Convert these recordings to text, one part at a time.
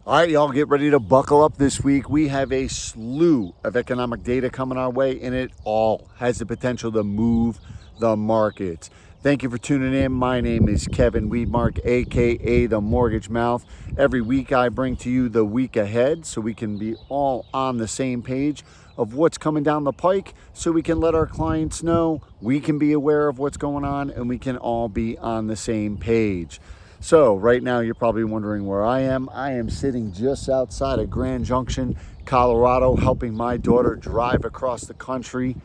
All right, y'all, get ready to buckle up this week. We have a slew of economic data coming our way, and it all has the potential to move the markets. Thank you for tuning in. My name is Kevin Weedmark, aka the Mortgage Mouth. Every week I bring to you the week ahead so we can be all on the same page of what's coming down the pike, so we can let our clients know, we can be aware of what's going on, and we can all be on the same page. So right now you're probably wondering where I am. I am sitting just outside of Grand Junction, Colorado, helping my daughter drive across the country.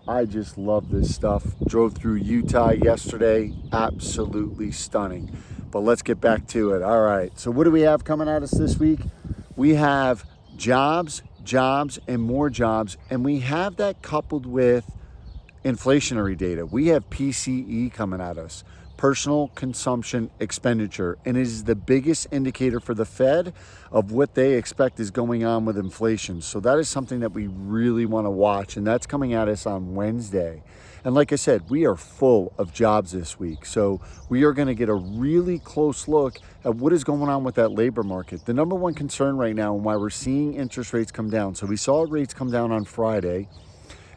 I just love this stuff. Drove through Utah yesterday. Absolutely stunning. But let's get back to it. All right. So what do we have coming at us this week? We have jobs, and more jobs. And we have that coupled with inflationary data. We have PCE coming at us, personal consumption expenditure, and it is the biggest indicator for the Fed of what they expect is going on with inflation. So that is something that we really want to watch, and that's coming at us on Wednesday. And like I said, we are full of jobs this week. So we are going to get a really close look at what is going on with that labor market. The number one concern right now and why we're seeing interest rates come down. So we saw rates come down on Friday,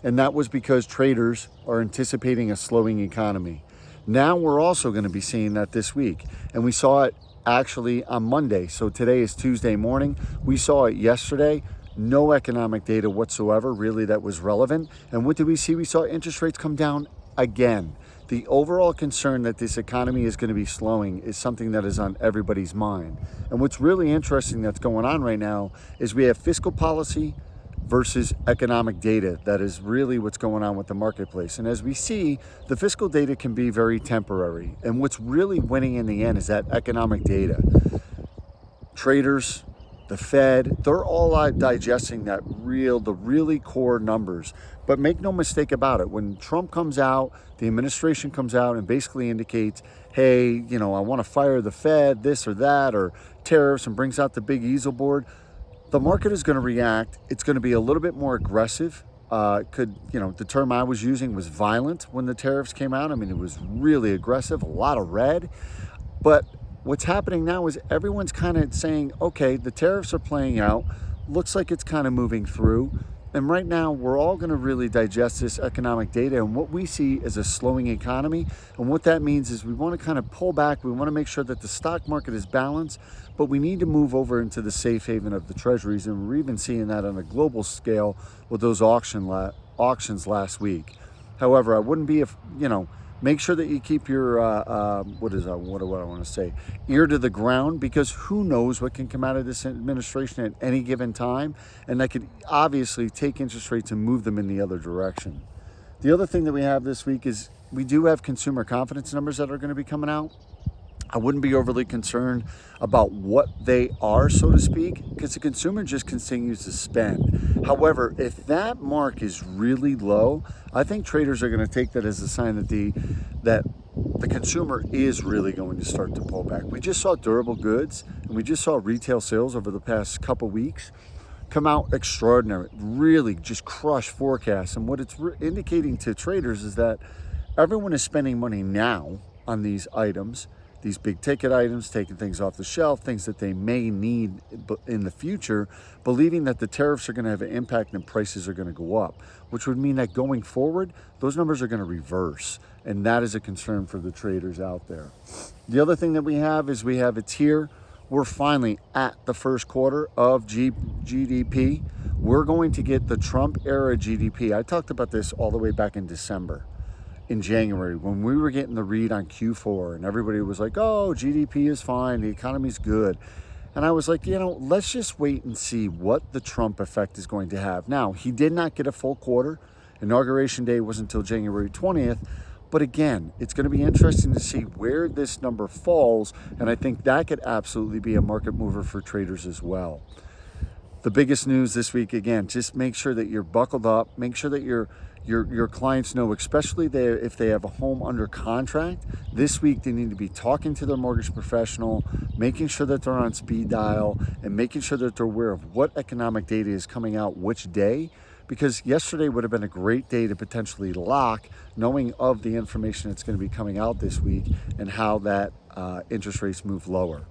and that was because traders are anticipating a slowing economy. Now we're also going to be seeing that this week, and we saw it actually on Monday. So today is Tuesday morning. We saw it yesterday. No economic data whatsoever really that was relevant. And what did we see? We saw interest rates come down again. The overall concern that this economy is going to be slowing is something that is on everybody's mind. And what's really interesting that's going on right now is we have fiscal policy versus economic data. That is really what's going on with the marketplace. And as we see, the fiscal data can be very temporary. And what's really winning in the end is that economic data. Traders, the Fed, they're all digesting the really core numbers. But make no mistake about it, when Trump comes out, the administration comes out and basically indicates, hey, I want to fire the Fed, this or that, or tariffs, and brings out the big easel board, the market is going to react. It's going to be a little bit more aggressive. The term I was using was violent when the tariffs came out. I mean, it was really aggressive, a lot of red. But what's happening now is everyone's kind of saying, okay, the tariffs are playing out. Looks like it's kind of moving through. And right now, we're all going to really digest this economic data. And what we see is a slowing economy. And what that means is we want to kind of pull back. We want to make sure that the stock market is balanced. But we need to move over into the safe haven of the treasuries. And we're even seeing that on a global scale with those auctions last week. However, I wouldn't be, make sure that you keep your, what do I want to say, ear to the ground, because who knows what can come out of this administration at any given time. And that could obviously take interest rates and move them in the other direction. The other thing that we have this week is we do have consumer confidence numbers that are going to be coming out. I wouldn't be overly concerned about what they are, so to speak, because the consumer just continues to spend. However, if that mark is really low, I think traders are going to take that as a sign that the consumer is really going to start to pull back. We just saw durable goods and we just saw retail sales over the past couple weeks come out extraordinary, really just crush forecasts. And what it's indicating to traders is that everyone is spending money now on these items, these big ticket items, taking things off the shelf, things that they may need in the future, believing that the tariffs are going to have an impact and prices are going to go up, which would mean that going forward, those numbers are going to reverse. And that is a concern for the traders out there. The other thing that we have is it's here. We're finally at the first quarter of GDP. We're going to get the Trump era GDP. I talked about this all the way back in December. In January, when we were getting the read on Q4 and everybody was like, oh, GDP is fine, the economy's good. And I was like, let's just wait and see what the Trump effect is going to have. Now, he did not get a full quarter. Inauguration day wasn't until January 20th. But again, it's going to be interesting to see where this number falls. And I think that could absolutely be a market mover for traders as well. The biggest news this week, again, just make sure that you're buckled up. Make sure that your clients know, especially if they have a home under contract, this week they need to be talking to their mortgage professional, making sure that they're on speed dial, and making sure that they're aware of what economic data is coming out which day, because yesterday would have been a great day to potentially lock, knowing of the information that's going to be coming out this week and how that interest rates move lower.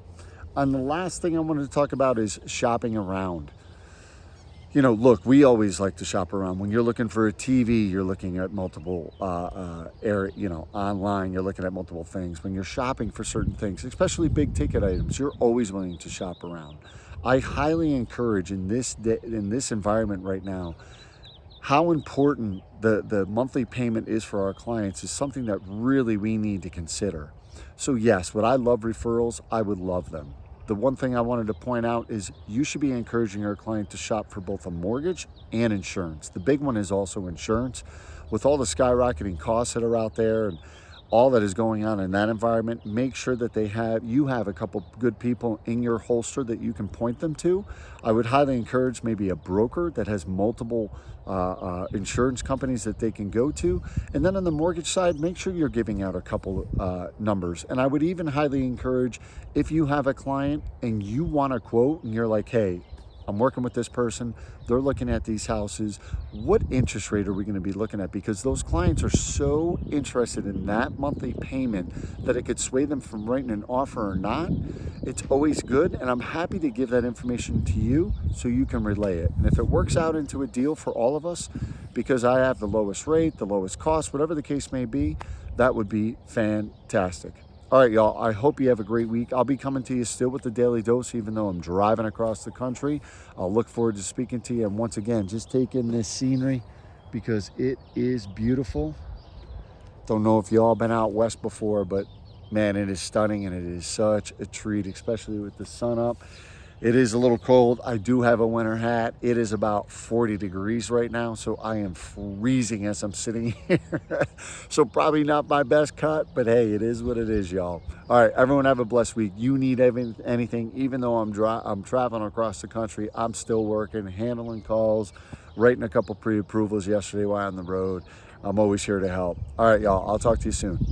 And the last thing I wanted to talk about is shopping around. Look, we always like to shop around. When you're looking for a TV, you're looking at multiple online, you're looking at multiple things. When you're shopping for certain things, especially big ticket items, you're always willing to shop around. I highly encourage in this environment right now, how important the monthly payment is for our clients is something that really we need to consider. So yes, would I love referrals? I would love them. The one thing I wanted to point out is you should be encouraging your client to shop for both a mortgage and insurance. The big one is also insurance. With all the skyrocketing costs that are out there and all that is going on in that environment, make sure that you have a couple good people in your holster that you can point them to. I would highly encourage maybe a broker that has multiple insurance companies that they can go to. And then on the mortgage side, make sure you're giving out a couple numbers. And I would even highly encourage, if you have a client and you want a quote and you're like, hey, I'm working with this person, they're looking at these houses, what interest rate are we going to be looking at? Because those clients are so interested in that monthly payment that it could sway them from writing an offer or not. It's always good, and I'm happy to give that information to you so you can relay it. And if it works out into a deal for all of us, because I have the lowest rate, the lowest cost, whatever the case may be, that would be fantastic. All right, y'all, I hope you have a great week. I'll be coming to you still with the Daily Dose, even though I'm driving across the country. I'll look forward to speaking to you. And once again, just take in this scenery because it is beautiful. Don't know if y'all been out west before, but man, it is stunning and it is such a treat, especially with the sun up. It is a little cold. I do have a winter hat. It is about 40 degrees right now, so I am freezing as I'm sitting here. So probably not my best cut, but hey, it is what it is, y'all. All right, everyone have a blessed week. You need anything, even though I'm traveling across the country, I'm still working, handling calls, writing a couple pre-approvals yesterday while on the road. I'm always here to help. All right, y'all, I'll talk to you soon.